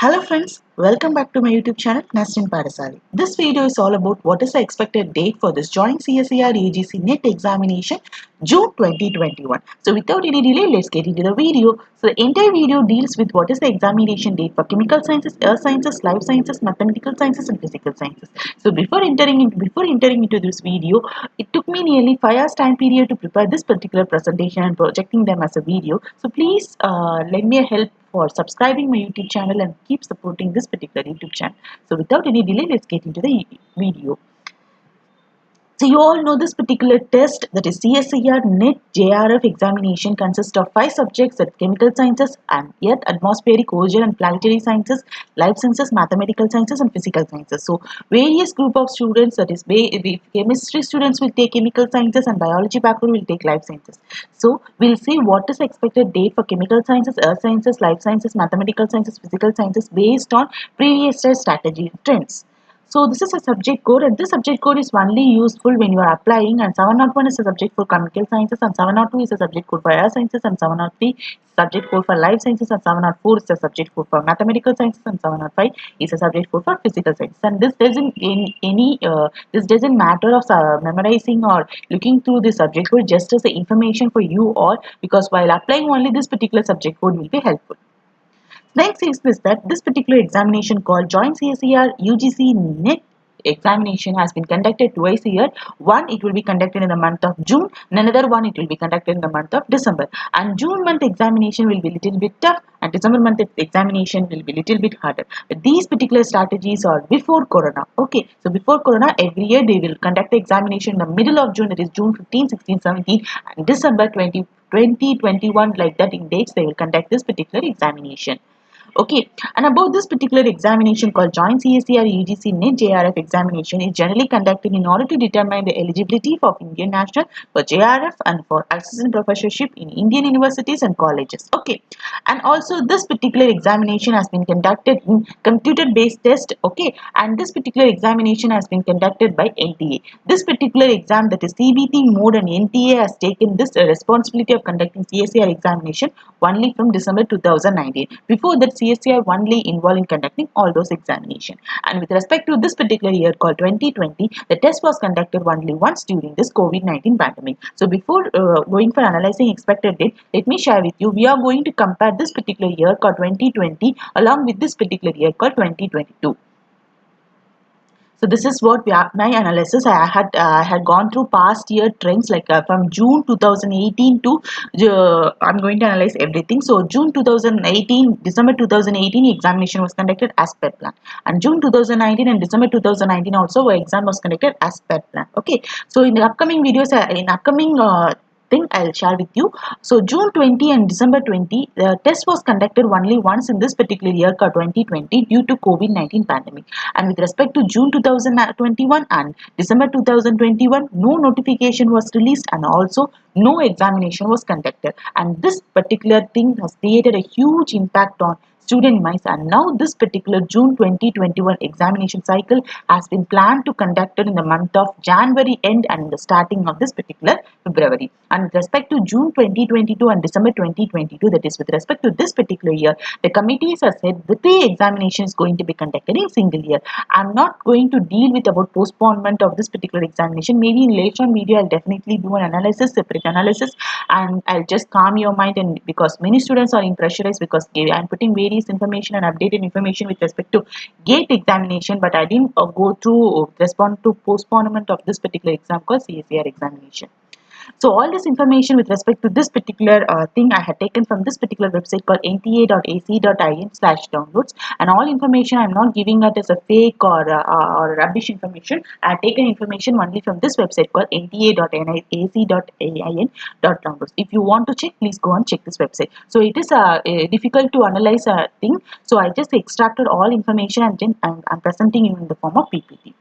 Hello friends, welcome back to my YouTube channel Nasrin Parasari. This video is all about what is the expected date for this joint CSER UGC NET examination June 2021. So without any delay, let's get into the video. So the entire video deals with what is the examination date for chemical sciences, earth sciences, life sciences, mathematical sciences and physical sciences. So before entering into this video, it took me nearly 5 hours time period to prepare this particular presentation and projecting them as a video. So please lend me a help for subscribing my YouTube channel and keep supporting this particular YouTube channel. So without any delay, let's get into the video. So you all know this particular test, that is CSIR NET JRF examination, consists of 5 subjects, that chemical sciences and earth, atmospheric, ozone and planetary sciences, life sciences, mathematical sciences and physical sciences. So various group of students, that is chemistry students will take chemical sciences and biology background will take life sciences. So we'll see what is expected date for chemical sciences, earth sciences, life sciences, mathematical sciences, physical sciences based on previous year strategy trends. So this is a subject code, and this subject code is only useful when you are applying, and 701 is a subject for chemical sciences and 702 is a subject code for air sciences and 703 is a subject code for life sciences and 704 is a subject code for mathematical sciences and 705 is a subject code for physical sciences. And this doesn't this doesn't matter of memorizing or looking through the subject code, just as the information for you all, because while applying only this particular subject code will be helpful. Next is this particular examination called Joint CSER UGC NET examination has been conducted twice a year. One, it will be conducted in the month of June, and another one, it will be conducted in the month of December. And June month examination will be a little bit tough, and December month examination will be a little bit harder. But these particular strategies are before Corona. Okay, so before Corona, every year they will conduct the examination in the middle of June, that is June 15, 16, 17, and December 2021, like that in dates, they will conduct this particular examination. Okay, and about this particular examination called Joint CSER UGC NET JRF examination is generally conducted in order to determine the eligibility of Indian national for JRF and for assistant professorship in Indian universities and colleges. Okay, and also this particular examination has been conducted in computer based test. Okay, and this particular examination has been conducted by NTA. This particular exam, that is CBT mode, and NTA has taken this responsibility of conducting CSER examination only from December 2019. Before that, CSER only involved in conducting all those examinations. And with respect to this particular year called 2020, the test was conducted only once during this COVID-19 pandemic. So before going for analyzing expected date, let me share with you, we are going to compare this particular year called 2020 along with this particular year called 2022. So this is what my analysis. I had gone through past year trends, like from June 2018 to I'm going to analyze everything. So June 2018, December 2018 examination was conducted as per plan, and June 2019 and December 2019 also exam was conducted as per plan. Okay, so in the upcoming videos, in upcoming thing I'll share with you. So June 20 and December 20, the test was conducted only once in this particular year called 2020 due to COVID-19 pandemic. And with respect to June 2021 and December 2021, no notification was released and also no examination was conducted. And this particular thing has created a huge impact on student minds, and now this particular June 2021 examination cycle has been planned to conducted in the month of January end and the starting of this particular February. And with respect to June 2022 and December 2022, that is with respect to this particular year, the committees have said that the examination is going to be conducted in single year. I'm not going to deal with about postponement of this particular examination. Maybe in later on video I'll definitely do an analysis, separate analysis, and I'll just calm your mind. And because many students are in pressurized, because I'm putting various information and updated information with respect to GATE examination, but I didn't go through respond to postponement of this particular exam called CSER examination. So all this information with respect to this particular thing I had taken from this particular website called nta.ac.in/downloads, and all information I'm not giving it as a fake or rubbish information. I have taken information only from this website called nta.ac.in.downloads. If you want to check, please go and check this website. So it is difficult to analyze a thing, so I just extracted all information and then I'm presenting you in the form of PPT.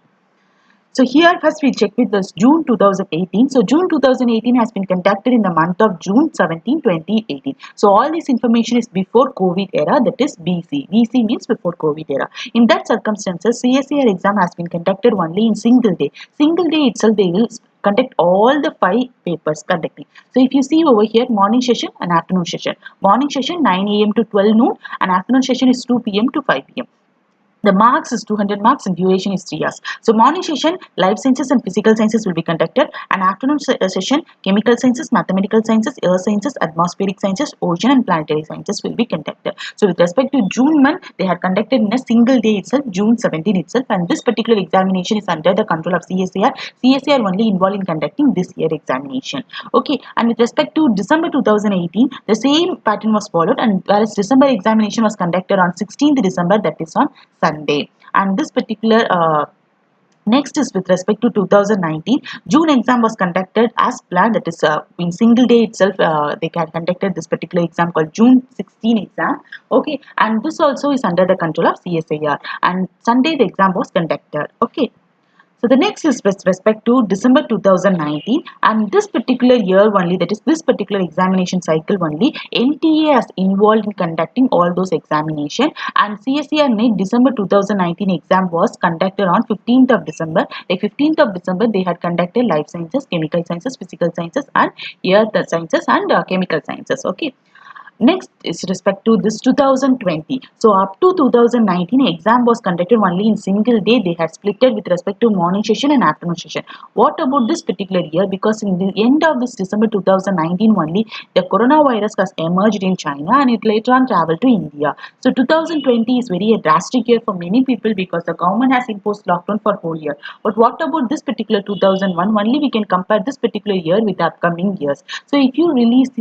So here first we check with this June 2018. So June 2018 has been conducted in the month of June 17, 2018. So all this information is before COVID era, that is BC. BC means before COVID era. In that circumstances, CSER exam has been conducted only in single day. Single day itself they will conduct all the 5 papers conducting. So if you see over here, morning session and afternoon session. Morning session 9 a.m. to 12 noon and afternoon session is 2 p.m. to 5 p.m. The marks is 200 marks and duration is 3 hours. So morning session, life sciences and physical sciences will be conducted, and afternoon session, chemical sciences, mathematical sciences, earth sciences, atmospheric sciences, ocean and planetary sciences will be conducted. So with respect to June month, they had conducted in a single day itself, June 17 itself, and this particular examination is under the control of CSIR. CSIR only involved in conducting this year examination. Okay, and with respect to December 2018, the same pattern was followed, and whereas December examination was conducted on 16th December, that is on Sunday. And this particular next is with respect to 2019, June exam was conducted as planned, that is in single day itself. They had conducted this particular exam called June 16 exam. Okay, and this also is under the control of CSIR, and Sunday the exam was conducted. Okay. So the next is with respect to December 2019, and this particular year only, that is this particular examination cycle only, NTA has involved in conducting all those examination, and CSER NET December 2019 exam was conducted on 15th of December. Like 15th of December, they had conducted life sciences, chemical sciences, physical sciences, and earth sciences and chemical sciences. Okay. Next is respect to this 2020. So up to 2019, exam was conducted only in single day. They had split it with respect to morning session and afternoon session. What about this particular year? Because in the end of this December 2019 only, the coronavirus has emerged in China and it later on traveled to India. So 2020 is very a drastic year for many people because the government has imposed lockdown for whole year. But what about this particular 2001? Only we can compare this particular year with the upcoming years. So if you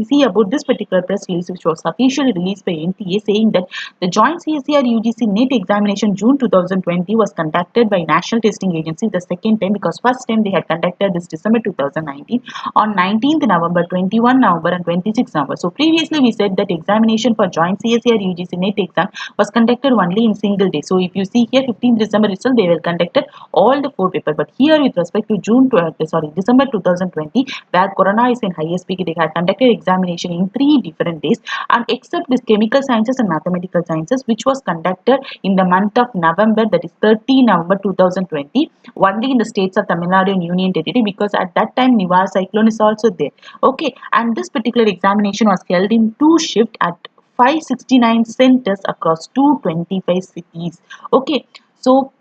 see about this particular press release, which was officially released by NTA, saying that the joint CSER UGC NET examination June 2020 was conducted by National Testing Agency the second time, because first time they had conducted this December 2019 on 19th November, 21 November and 26 November. So previously we said that examination for joint CSER UGC NET exam was conducted only in single day. So if you see here 15th December itself, they were conducted all the 4 papers. But here with respect to December 2020, where corona is in highest peak, they had conducted examination in 3 different days, and except this chemical sciences and mathematical sciences, which was conducted in the month of November, that is 30 November 2020, only in the states of Tamil Nadu and Union Territory, because at that time Nivar cyclone is also there. Okay, and this particular examination was held in 2 shifts at 569 centers across 225 cities. Okay, so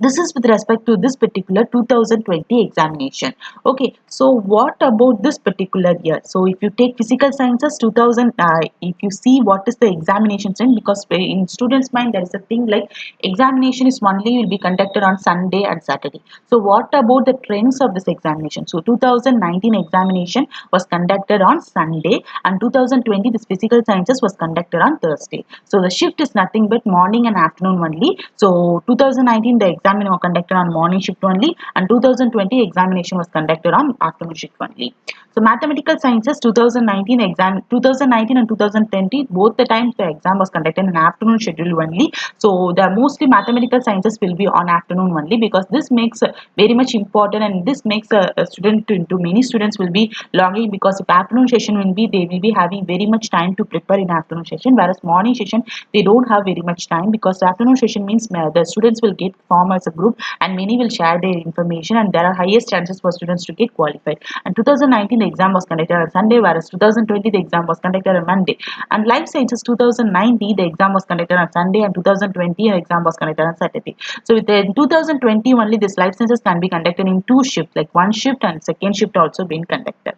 this is with respect to this particular 2020 examination. Okay, so what about this particular year? So if you take physical sciences 2000, if you see what is the examination trend, because in students mind there is a thing like examination is only will be conducted on Sunday and Saturday. So what about the trends of this examination? So 2019 examination was conducted on Sunday, and 2020 this physical sciences was conducted on Thursday. So the shift is nothing but morning and afternoon only. So 2019 the examination was conducted on morning shift only, and 2020 examination was conducted on afternoon shift only. So mathematical sciences 2019 and 2020, both the times the exam was conducted in afternoon schedule only. So the mostly mathematical sciences will be on afternoon only, because this makes very much important, and this makes a student into many students will be longing, because if afternoon session will be, they will be having very much time to prepare in afternoon session, whereas morning session they don't have very much time, because afternoon session means the students will get form as a group and many will share their information, and there are highest chances for students to get qualified. And 2019 the exam was conducted on Sunday, whereas 2020 the exam was conducted on Monday. And life sciences 2019 the exam was conducted on Sunday, and 2020 the exam was conducted on Saturday. So with the 2020 only, this life sciences can be conducted in 2 shifts, like 1 shift and second shift also being conducted.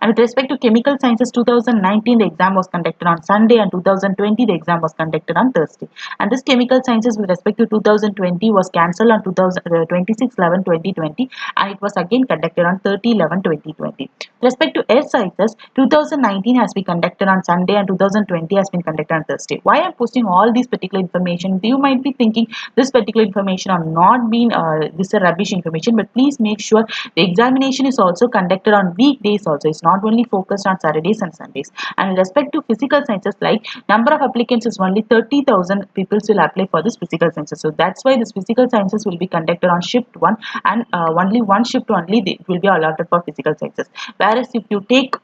And with respect to chemical sciences 2019 the exam was conducted on Sunday, and 2020 the exam was conducted on Thursday. And this chemical sciences with respect to 2020 was cancelled on 26/11/2020, and it was again conducted on 30/11/2020. With respect to air sciences 2019 has been conducted on Sunday, and 2020 has been conducted on Thursday. Why I'm posting all these particular information? You might be thinking this particular information are not being this is rubbish information, but please make sure the examination is also conducted on weekdays also. It's not only focused on Saturdays and Sundays. And with respect to physical sciences, like number of applicants is only 30,000 people will apply for this physical sciences. So that's why this physical sciences will be conducted on shift 1, and only 1 shift only it will be allotted for physical sciences. Whereas if you take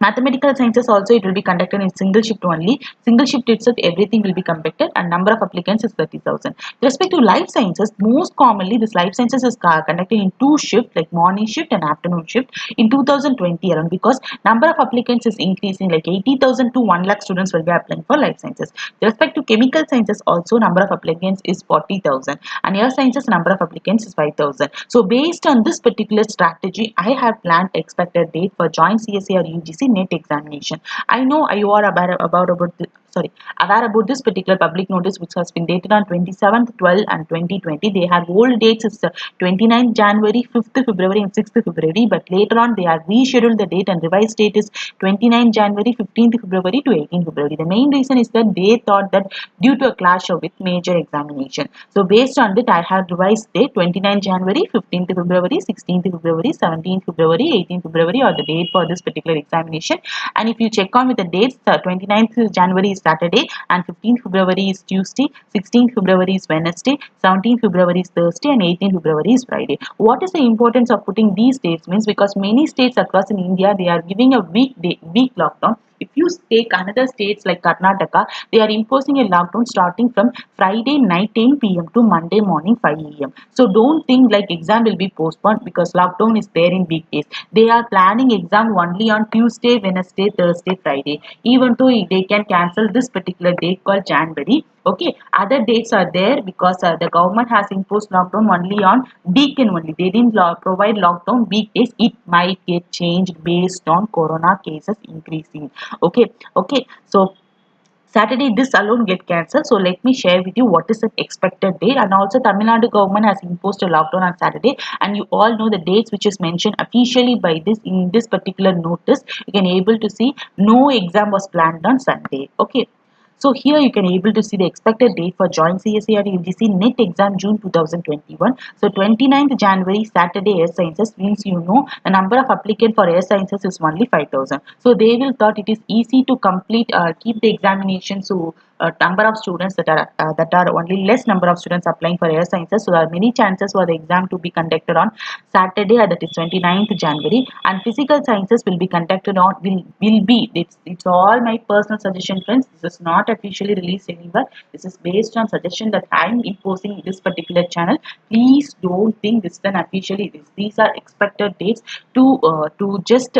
Mathematical sciences also it will be conducted in single shift only. Single shift itself everything will be conducted and number of applicants is 30,000. With respect to life sciences, most commonly this life sciences is conducted in two shifts like morning shift and afternoon shift in 2020 around because number of applicants is increasing like 80,000 to 1 lakh students will be applying for life sciences. With respect to chemical sciences also number of applicants is 40,000 and air sciences number of applicants is 5,000. So based on this particular strategy, I have planned expected date for joint CSE or UGC NET examination. I know you are aware about this particular public notice which has been dated on 27th, 12th and 2020. They have old dates is 29th January, 5th February and 6th February, but later on they have rescheduled the date and revised date is 29th January, 15th February to 18th February. The main reason is that they thought that due to a clash with major examination. So based on that I have revised date 29th January, 15th February, 16th February, 17th February, 18th February or the date for this particular examination. And if you check on with the dates, 29th January is Saturday and 15th February is Tuesday, 16th February is Wednesday, 17th February is Thursday and 18th February is Friday. What is the importance of putting these dates means because many states across in India they are giving a week lockdown. If you take another states like Karnataka, they are imposing a lockdown starting from Friday night 10 p.m. to Monday morning 5 a.m. So don't think like exam will be postponed because lockdown is there in weekdays. They are planning exam only on Tuesday, Wednesday, Thursday, Friday. Even though they can cancel this particular date called January. Okay, other dates are there because the government has imposed lockdown only on weekend only. They didn't provide lockdown weekdays. It might get changed based on corona cases increasing. Okay. So Saturday, this alone get cancelled. So let me share with you what is the expected date. And also Tamil Nadu government has imposed a lockdown on Saturday. And you all know the dates which is mentioned officially by this in this particular notice. You can able to see no exam was planned on Sunday. Okay. So here you can able to see the expected date for joint CSE or UGC NET exam June 2021. So 29th January Saturday air sciences means you know the number of applicant for air sciences is only 5,000. So they will thought it is easy to complete keep the examination. So number of students that are only less number of students applying for air sciences. So there are many chances for the exam to be conducted on Saturday that is 29th January and physical sciences will be conducted on will be it's all my personal suggestion friends. This is not officially released anywhere. This is based on suggestion that I am imposing this particular channel. Please don't think this is an officially these are expected dates to just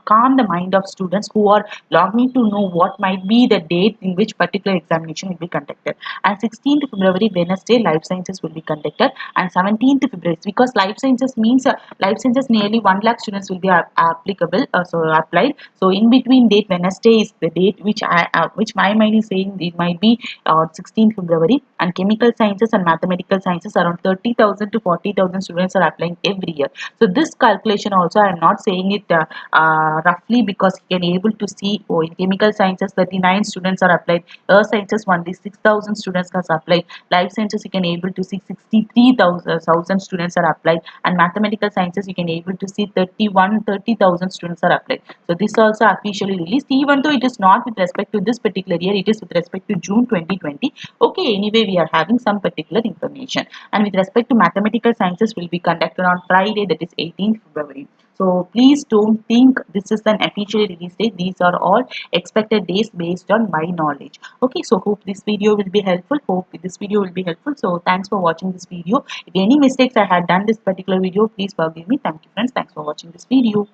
calm the mind of students who are longing to know what might be the date in which particular examination will be conducted. And 16th February Wednesday life sciences will be conducted and 17th February because life sciences means life sciences nearly 1 lakh students will be applicable so applied. So in between date Wednesday is the date which my mind is saying it might be 16th February and chemical sciences and mathematical sciences around 30,000 to 40,000 students are applying every year. So this calculation also I am not saying it roughly because you can able to see in chemical sciences 39 students are applied, earth sciences only 6,000 students has applied, life sciences you can able to see 63,000 students are applied and mathematical sciences you can able to see 30,000 students are applied. So this also officially released even though it is not with respect to this particular year, it is with respect to June 2020. Okay, anyway we are having some particular information and with respect to mathematical sciences will be conducted on Friday that is 18th February. So please don't think this is an officially release date. These are all expected days based on my knowledge. Okay, so hope this video will be helpful. Hope this video will be helpful. So thanks for watching this video. If any mistakes I had done this particular video, please forgive me. Thank you friends. Thanks for watching this video.